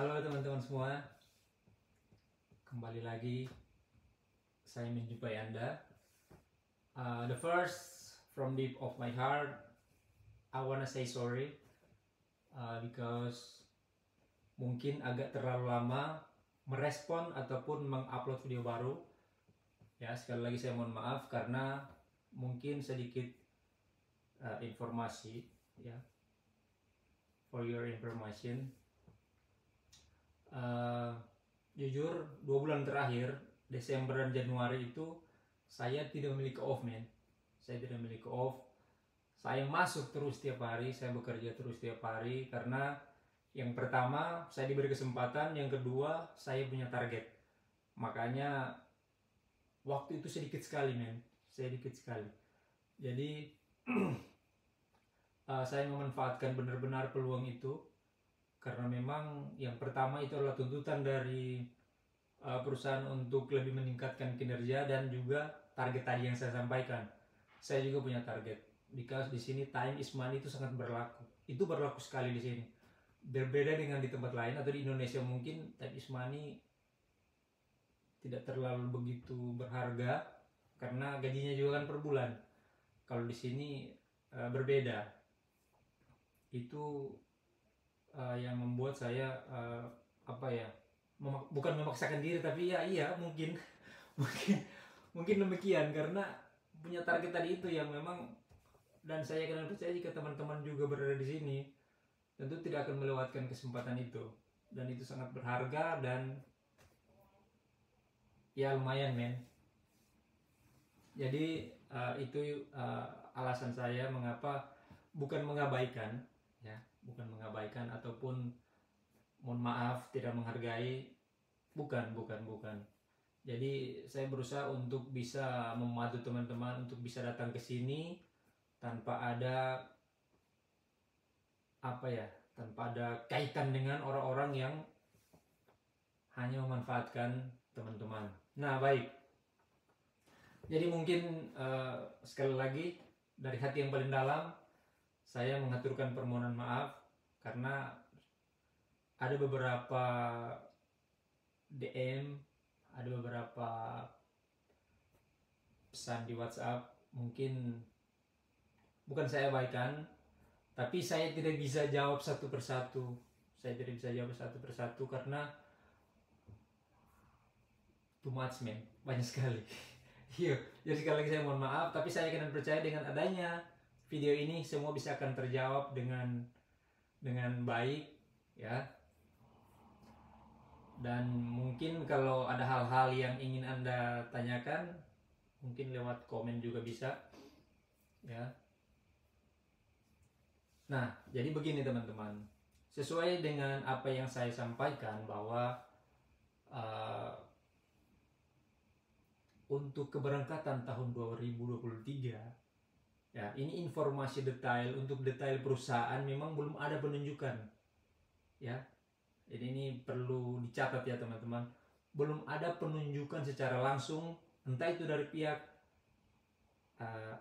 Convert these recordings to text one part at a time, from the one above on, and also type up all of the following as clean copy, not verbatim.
Halo teman-teman semua, kembali lagi saya menjumpai Anda. The first from deep of my heart, I wanna say sorry because mungkin agak terlalu lama merespon ataupun mengupload video baru. Ya, sekali lagi saya mohon maaf karena mungkin sedikit informasi, ya, for your information. Jujur 2 bulan terakhir, Desember dan Januari itu saya tidak memiliki off, man. Saya tidak memiliki off. Saya masuk terus tiap hari, saya bekerja terus tiap hari karena yang pertama saya diberi kesempatan, yang kedua saya punya target. Makanya waktu itu sedikit sekali, man. Sedikit sekali. Jadi saya memanfaatkan benar-benar peluang itu karena memang yang pertama itu adalah tuntutan dari perusahaan untuk lebih meningkatkan kinerja dan juga target tadi yang saya sampaikan. Saya juga punya target. Because di sini time is money itu sangat berlaku. Itu berlaku sekali di sini. Berbeda dengan di tempat lain atau di Indonesia mungkin time is money tidak terlalu begitu berharga karena gajinya juga kan per bulan. Kalau di sini berbeda. Itu yang membuat saya bukan memaksakan diri, tapi iya mungkin mungkin demikian karena punya target tadi itu yang memang, dan saya akan percaya jika teman-teman juga berada di sini tentu tidak akan melewatkan kesempatan itu, dan itu sangat berharga dan ya lumayan, men. Jadi itu alasan saya mengapa bukan mengabaikan ataupun mohon maaf tidak menghargai, bukan. Jadi saya berusaha untuk bisa membantu teman-teman untuk bisa datang ke sini tanpa ada kaitan dengan orang-orang yang hanya memanfaatkan teman-teman. Nah, baik. Jadi mungkin sekali lagi dari hati yang paling dalam saya mengaturkan permohonan maaf karena ada beberapa DM, ada beberapa pesan di WhatsApp, mungkin bukan saya abaikan, tapi saya tidak bisa jawab satu persatu. Karena too much, man, banyak sekali. Iya, jadi sekali lagi saya mohon maaf, tapi saya akan percaya dengan adanya video ini semua bisa akan terjawab dengan baik, ya. Dan mungkin kalau ada hal-hal yang ingin Anda tanyakan, mungkin lewat komen juga bisa, ya. Nah, jadi begini teman-teman, sesuai dengan apa yang saya sampaikan bahwa untuk keberangkatan tahun 2023, ya, ini informasi detail untuk detail perusahaan memang belum ada penunjukan, ya. Jadi ini perlu dicatat ya teman-teman, belum ada penunjukan secara langsung, entah itu dari pihak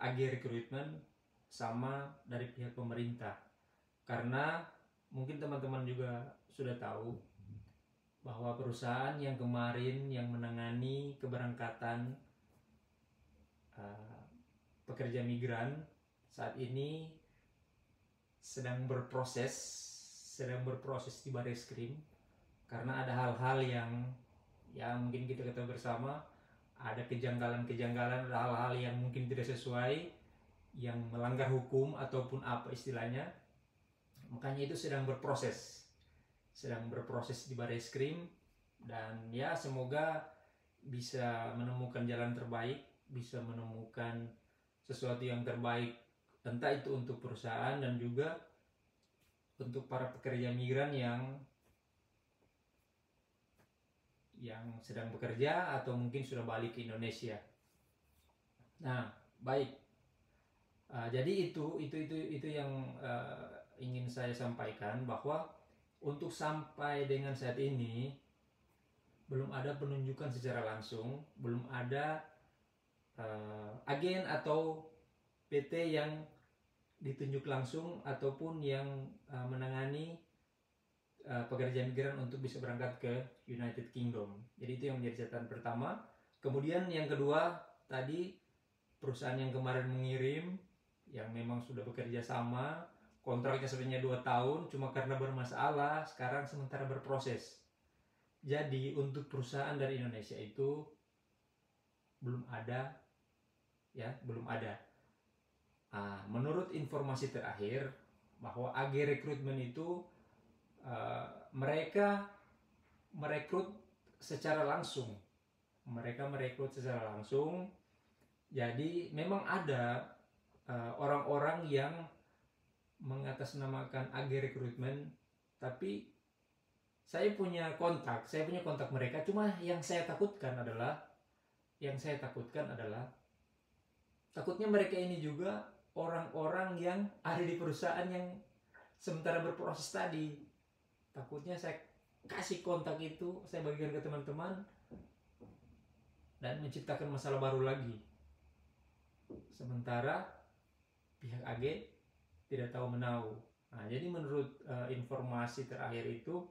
AG Recruitment sama dari pihak pemerintah. Karena mungkin teman-teman juga sudah tahu bahwa perusahaan yang kemarin yang menangani keberangkatan pekerja migran saat ini sedang berproses di Bareskrim karena ada hal-hal yang mungkin kita ketahui bersama, ada kejanggalan-kejanggalan, ada hal-hal yang mungkin tidak sesuai, yang melanggar hukum ataupun apa istilahnya. Makanya itu sedang berproses di Bareskrim, dan ya semoga bisa menemukan jalan terbaik, bisa menemukan sesuatu yang terbaik, entah itu untuk perusahaan dan juga untuk para pekerja migran yang sedang bekerja atau mungkin sudah balik ke Indonesia. Nah, baik. Jadi itu yang ingin saya sampaikan, bahwa untuk sampai dengan saat ini belum ada penunjukan secara langsung, belum ada agen atau PT yang ditunjuk langsung ataupun yang menangani pekerja migran untuk bisa berangkat ke United Kingdom. Jadi itu yang menjadi catatan pertama. Kemudian yang kedua tadi, perusahaan yang kemarin mengirim yang memang sudah bekerja sama, kontraknya sebenarnya 2 tahun, cuma karena bermasalah sekarang sementara berproses. Jadi untuk perusahaan dari Indonesia itu belum ada, ya belum ada. Menurut informasi terakhir bahwa AG Rekrutmen itu mereka merekrut secara langsung. Jadi memang ada orang-orang yang mengatasnamakan AG Rekrutmen, tapi saya punya kontak mereka. Cuma yang saya takutkan adalah takutnya mereka ini juga orang-orang yang ada di perusahaan yang sementara berproses tadi. Takutnya saya kasih kontak itu, saya bagikan ke teman-teman dan menciptakan masalah baru lagi. Sementara pihak AG tidak tahu menahu. Jadi menurut informasi terakhir itu,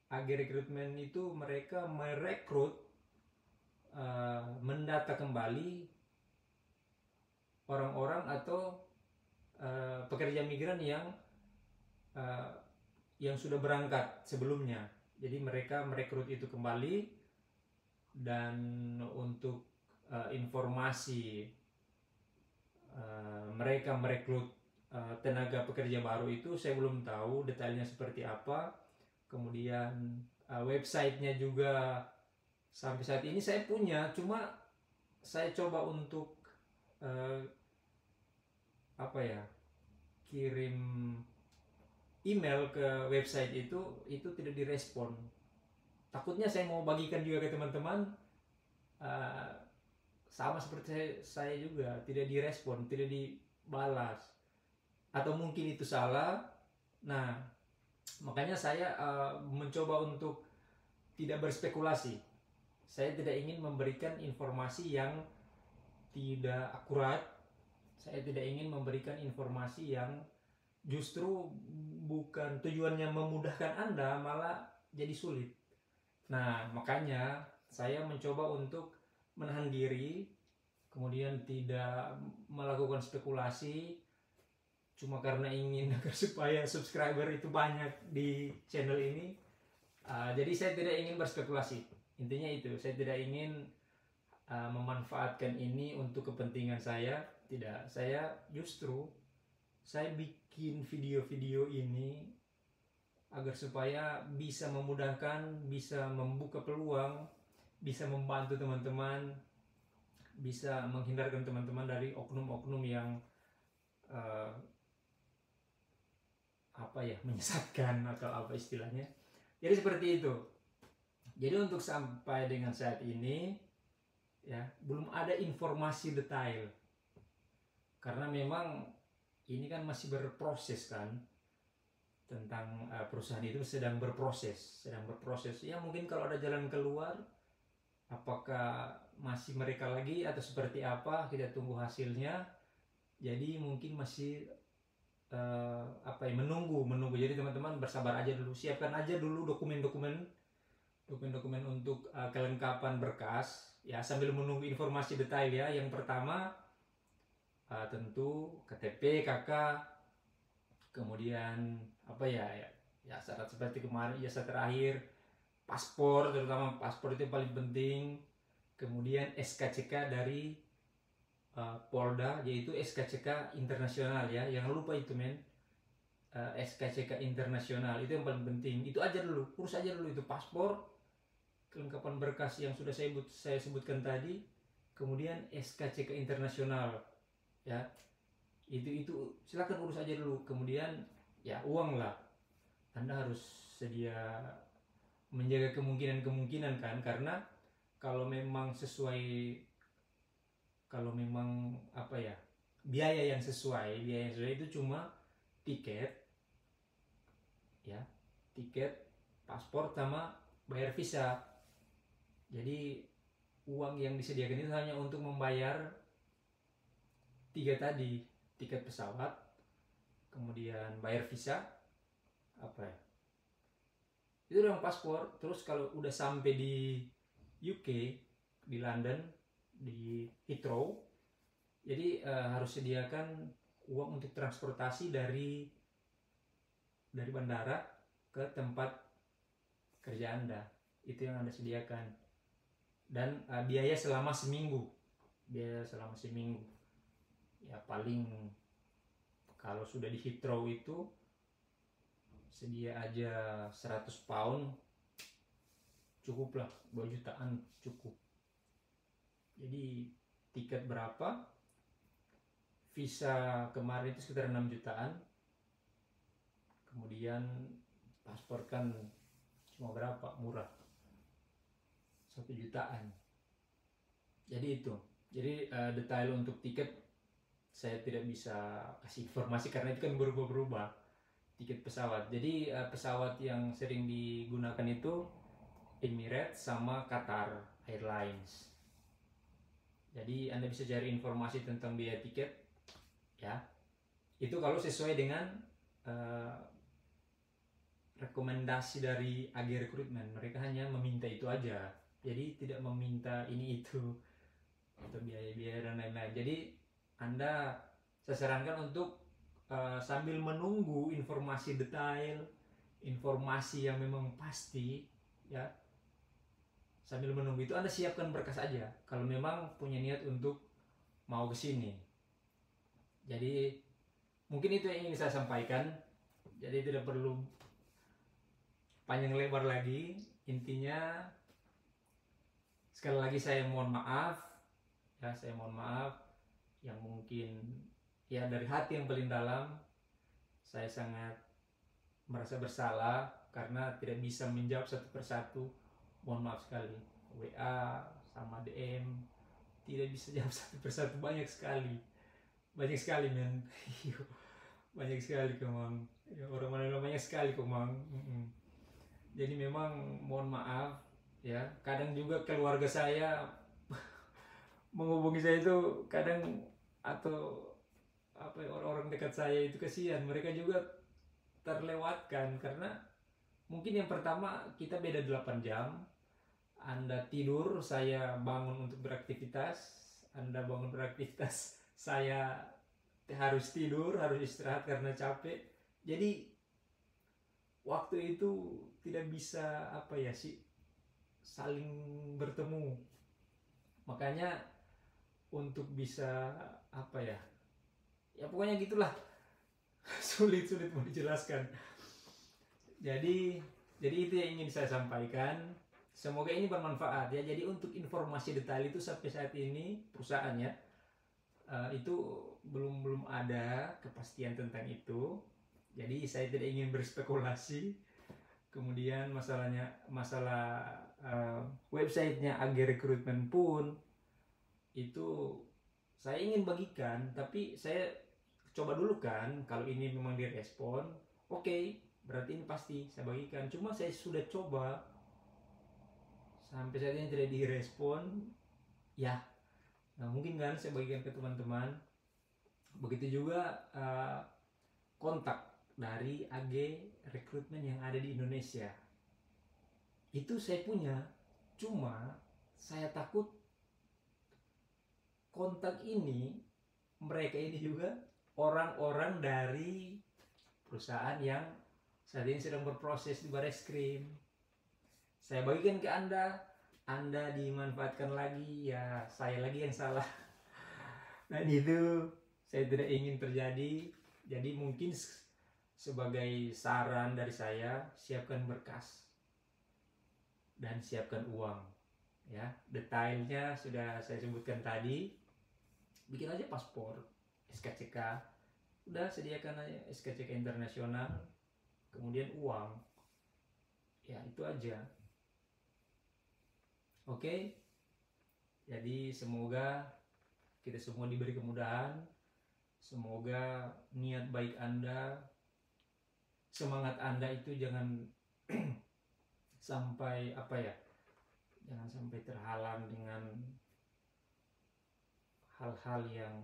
AG Rekrutmen itu mereka merekrut, mendata kembali orang-orang atau pekerja migran yang sudah berangkat sebelumnya. Jadi mereka merekrut itu kembali, dan untuk informasi mereka merekrut tenaga pekerja baru itu saya belum tahu detailnya seperti apa. Kemudian websitenya juga sampai saat ini saya punya, cuma saya coba untuk kirim email ke website itu tidak direspon. Takutnya saya mau bagikan juga ke teman-teman, sama seperti saya juga, tidak direspon, tidak dibalas, atau mungkin itu salah. Nah, makanya saya mencoba untuk tidak berspekulasi. Saya tidak ingin memberikan informasi yang tidak akurat. Saya tidak ingin memberikan informasi yang justru bukan tujuannya memudahkan Anda, malah jadi sulit. Nah, makanya saya mencoba untuk menahan diri, kemudian tidak melakukan spekulasi cuma karena ingin agar supaya subscriber itu banyak di channel ini. Jadi saya tidak ingin berspekulasi. Intinya itu, saya tidak ingin memanfaatkan ini untuk kepentingan saya. Tidak, saya bikin video-video ini agar supaya bisa memudahkan, bisa membuka peluang, bisa membantu teman-teman, bisa menghindarkan teman-teman dari oknum-oknum yang menyesatkan atau apa istilahnya. Jadi seperti itu. Jadi untuk sampai dengan saat ini ya belum ada informasi detail, karena memang ini kan masih berproses kan, tentang perusahaan itu sedang berproses. Ya mungkin kalau ada jalan keluar, apakah masih mereka lagi atau seperti apa, kita tunggu hasilnya. Jadi mungkin masih menunggu. Jadi teman-teman bersabar aja dulu, siapkan aja dulu dokumen-dokumen untuk kelengkapan berkas ya, sambil menunggu informasi detail ya. Yang pertama tentu KTP KK, kemudian syarat seperti kemarin, ijazah terakhir, paspor, terutama paspor itu paling penting. Kemudian SKCK dari Polda, yaitu SKCK internasional ya, jangan lupa itu SKCK internasional itu yang paling penting. Itu aja dulu, urus aja dulu itu paspor, kelengkapan berkas yang sudah saya sebutkan tadi, kemudian SKCK internasional ya, itu silakan urus aja dulu. Kemudian ya uang lah, Anda harus sedia menjaga kemungkinan kan, karena kalau memang biaya yang sesuai itu cuma tiket, paspor sama bayar visa. Jadi uang yang disediakan itu hanya untuk membayar 3 tadi, tiket pesawat, kemudian bayar visa, Itu udah paspor. Terus kalau udah sampai di UK, di London, di Heathrow, jadi harus sediakan uang untuk transportasi dari bandara ke tempat kerja Anda. Itu yang Anda sediakan. Dan biaya selama seminggu. Ya paling kalau sudah di Heathrow itu sedia aja 100 pound cukup lah, 2 jutaan cukup. Jadi tiket berapa, visa kemarin itu sekitar 6 jutaan, kemudian paspor kan cuma berapa, murah, 1 jutaan. Jadi itu, jadi detail untuk tiket saya tidak bisa kasih informasi karena itu kan berubah-berubah tiket pesawat. Jadi pesawat yang sering digunakan itu Emirates sama Qatar Airlines. Jadi Anda bisa cari informasi tentang biaya tiket ya. Itu kalau sesuai dengan rekomendasi dari agen rekrutmen. Mereka hanya meminta itu aja. Jadi tidak meminta ini itu atau biaya-biaya dan lain-lain. Jadi Anda, saya sarankan untuk sambil menunggu informasi detail, informasi yang memang pasti ya, sambil menunggu itu Anda siapkan berkas aja kalau memang punya niat untuk mau ke sini. Jadi mungkin itu yang ingin saya sampaikan. Jadi tidak perlu panjang lebar lagi. Intinya sekali lagi saya mohon maaf ya, yang mungkin ya dari hati yang paling dalam saya sangat merasa bersalah karena tidak bisa menjawab satu persatu. Mohon maaf sekali. WA sama DM tidak bisa jawab satu persatu, banyak sekali men. Banyak sekali Komang ya, orang mana banyak sekali Komang. Jadi memang mohon maaf ya, kadang juga keluarga saya menghubungi saya itu kadang, atau apa ya, orang-orang dekat saya itu kasihan, mereka juga terlewatkan karena mungkin yang pertama kita beda 8 jam. Anda tidur, saya bangun untuk beraktivitas. Anda bangun beraktivitas, saya harus tidur, harus istirahat karena capek. Jadi waktu itu tidak bisa apa ya sih, saling bertemu. Makanya untuk bisa apa ya, ya pokoknya gitulah. sulit mau dijelaskan. Jadi itu yang ingin saya sampaikan. Semoga ini bermanfaat ya. Jadi untuk informasi detail itu sampai saat ini perusahaannya itu belum ada kepastian tentang itu. Jadi saya tidak ingin berspekulasi. Kemudian masalah websitenya agen rekrutmen pun itu saya ingin bagikan, tapi saya coba dulu kan, kalau ini memang direspon, oke, berarti ini pasti saya bagikan. Cuma saya sudah coba sampai saat ini tidak direspon ya, nah mungkin kan saya bagikan ke teman-teman. Begitu juga kontak dari AG rekrutmen yang ada di Indonesia itu saya punya, cuma saya takut kontak ini, mereka ini juga orang-orang dari perusahaan yang saat ini sedang berproses di Bareskrim. Saya bagikan ke Anda dimanfaatkan lagi, ya saya lagi yang salah. Nah itu saya tidak ingin terjadi. Jadi mungkin sebagai saran dari saya, siapkan berkas dan siapkan uang ya. Detailnya sudah saya sebutkan tadi. Bikin aja paspor, SKCK, udah sediakan aja SKCK internasional, kemudian uang ya, itu aja. Oke, jadi semoga kita semua diberi kemudahan. Semoga niat baik Anda, semangat Anda itu jangan sampai apa ya, jangan sampai terhalang dengan hal-hal yang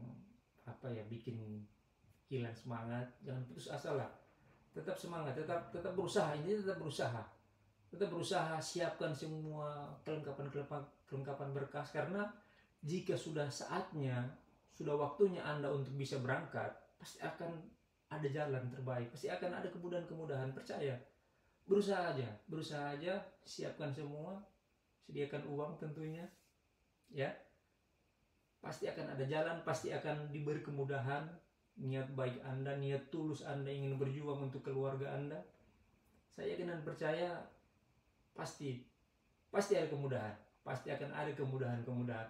apa ya, bikin hilang semangat. Jangan putus asa lah, tetap semangat, tetap berusaha. Ini tetap berusaha Tetap berusaha siapkan semua kelengkapan berkas, karena jika sudah saatnya, sudah waktunya Anda untuk bisa berangkat, pasti akan ada jalan terbaik, pasti akan ada kemudahan-kemudahan, percaya. Berusaha aja, siapkan semua, sediakan uang tentunya, ya. Pasti akan ada jalan, pasti akan diberi kemudahan. Niat baik Anda, niat tulus Anda ingin berjuang untuk keluarga Anda, saya yakin dan percaya pasti ada kemudahan, pasti akan ada kemudahan,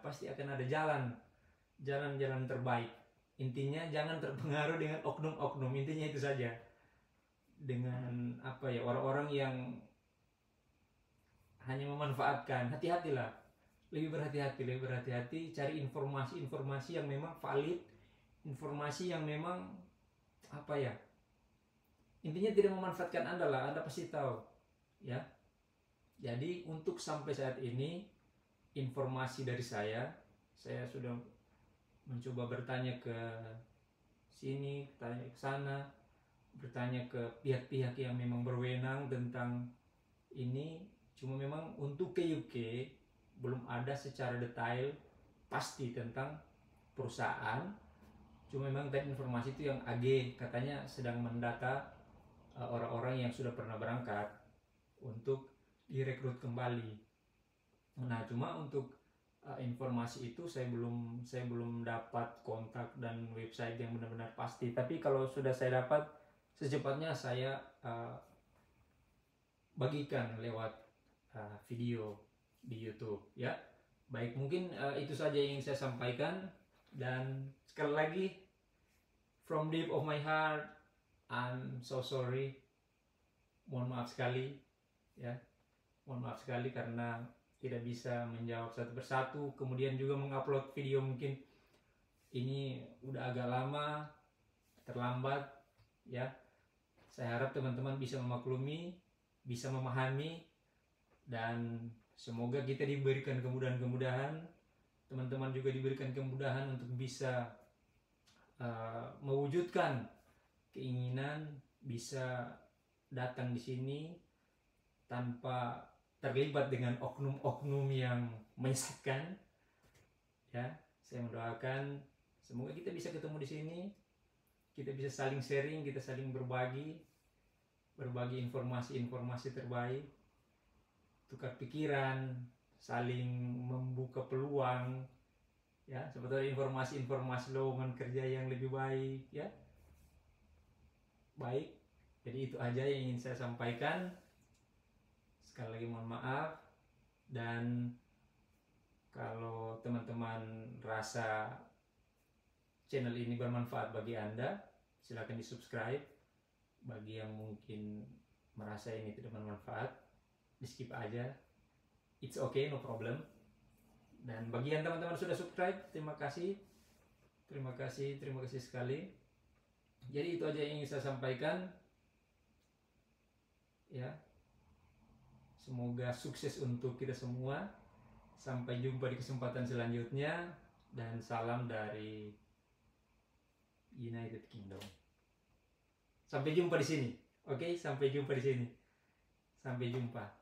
pasti akan ada jalan terbaik. Intinya jangan terpengaruh dengan oknum-oknum, intinya itu saja. Dengan orang-orang yang hanya memanfaatkan, hati-hatilah, lebih berhati-hati, cari informasi yang memang valid, informasi yang memang intinya tidak memanfaatkan Anda lah, Anda pasti tahu, ya. Jadi untuk sampai saat ini, informasi dari saya sudah mencoba bertanya ke sini, tanya ke sana, bertanya ke pihak-pihak yang memang berwenang tentang ini. Cuma memang untuk ke UK belum ada secara detail pasti tentang perusahaan. Cuma memang tadi informasi itu yang AG katanya sedang mendata orang-orang yang sudah pernah berangkat untuk direkrut kembali. Nah, cuma untuk informasi itu saya belum dapat kontak dan website yang benar-benar pasti. Tapi kalau sudah saya dapat, secepatnya saya bagikan lewat video di YouTube, ya. Baik, mungkin itu saja yang ingin saya sampaikan. Dan sekali lagi, from deep of my heart, I'm so sorry. Mohon maaf sekali, ya. Mohon maaf sekali karena tidak bisa menjawab satu persatu, kemudian juga mengupload video mungkin ini udah agak lama, terlambat, ya. Saya harap teman-teman bisa memaklumi, bisa memahami, dan semoga kita diberikan kemudahan-kemudahan, teman-teman juga diberikan kemudahan untuk bisa mewujudkan keinginan bisa datang di sini tanpa terlibat dengan oknum-oknum yang menyesatkan, ya. Saya mendoakan semoga kita bisa ketemu di sini, kita bisa saling sharing, kita saling berbagi informasi-informasi terbaik, tukar pikiran, saling membuka peluang, ya. Sebetulnya informasi-informasi lowongan kerja yang lebih baik, ya. Baik, jadi itu aja yang ingin saya sampaikan. Sekali lagi mohon maaf, dan kalau teman-teman rasa channel ini bermanfaat bagi Anda, silakan di subscribe. Bagi yang mungkin merasa ini tidak bermanfaat, di skip aja, it's okay, no problem. Dan bagi yang teman-teman sudah subscribe, terima kasih sekali. Jadi itu aja yang ingin saya sampaikan, ya. Semoga sukses untuk kita semua. Sampai jumpa di kesempatan selanjutnya, dan salam dari United Kingdom. Sampai jumpa di sini. Oke, sampai jumpa di sini. Sampai jumpa.